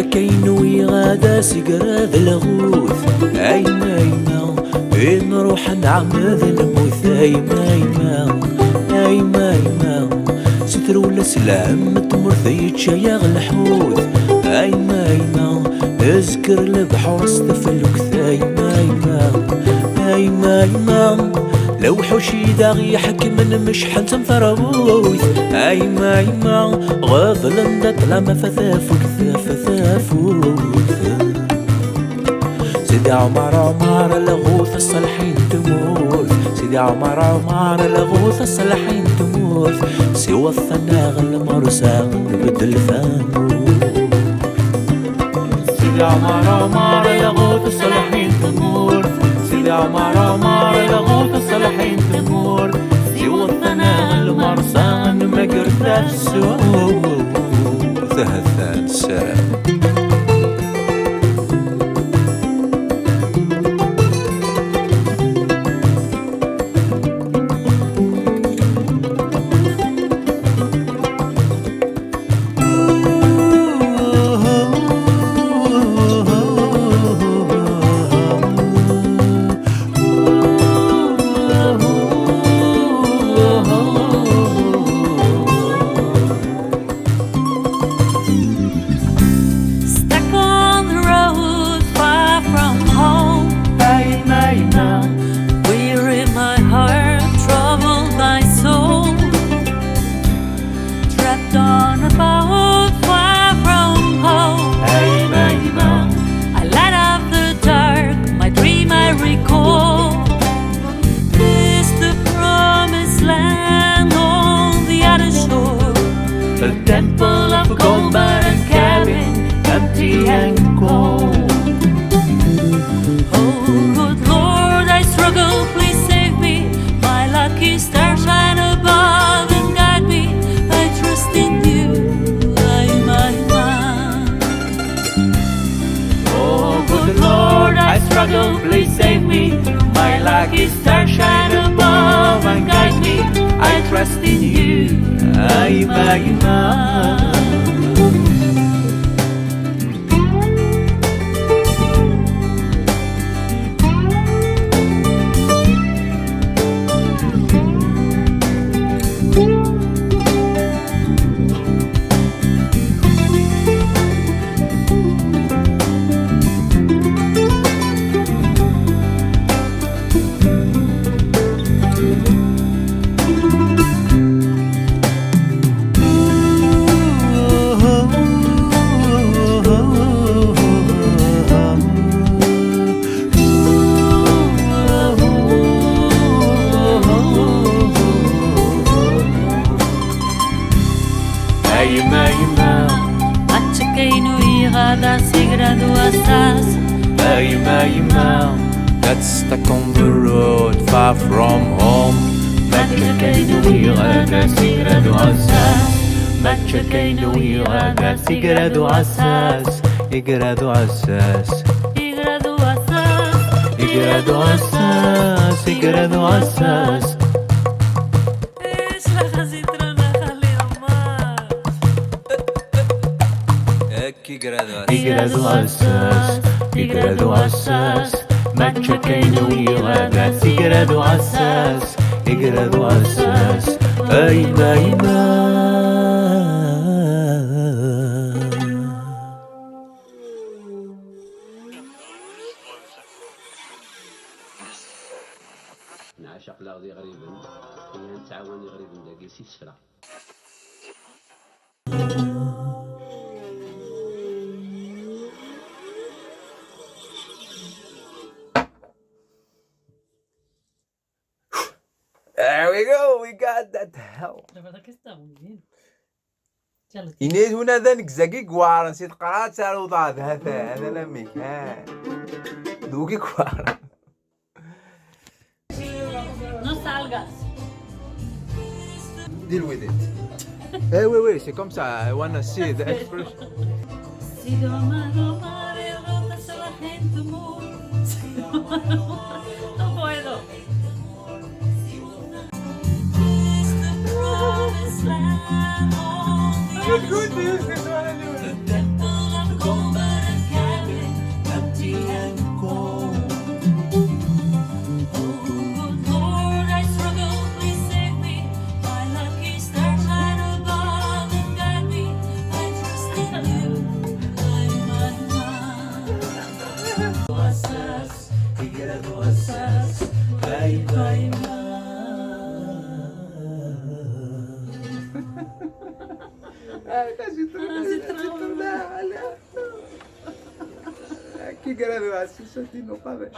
كاين ويغادا سقراد الغوث ايما ايما نروح نعمد نموت ايما ايما ايما ايما ستر ولا سلام تمرث يتشايغ الحوث ايما ايما اذكر البحر استفلك ايما ايما ايما ايما لو حوشي داغي حكم مشحن تنفروث ايما ايما غافل ندطلع ما فثافوك ثافوث سيدي عمر عمر الغوث الصالحين تموت سيدي عمر عمر الغوث الصالحين تموت سوى الثناغ المرسى نبدل ثانوث سيدي عمر عمر الغوث الصالحين تموت سيدي عمر عمر الغوث الصالحين تموت سوى الثناغ المرسى نمقر السوث ثهثان السلام Please save me. My lucky star shine above and guide me. I trust in you. Aima. Got stuck on the road, far from home. Matchakainu iraga sigradu asas. Matchakainu iraga sigradu asas. Igradu asas. Igradu asas. Igradu asas. Igradu asas. Igradu asas. Igradu asas. Matchakainu iraga sigradu asas. Igradu asas. Aima aima. نعشق لاغدي غريبا نتعاوني غريبا داكي سي السفرة. There we go, we got that hell. إنيت هنا ذنك زقي قوارن سيد قرات سالو ضاد هذا أنا لميك ها دوقي قوارن. No salgas. Deal with it. Hey, wait, c'est comme ça. I wanna see the expression. No puedo. Good news, that's what I do. Aquí graduación, no para ver.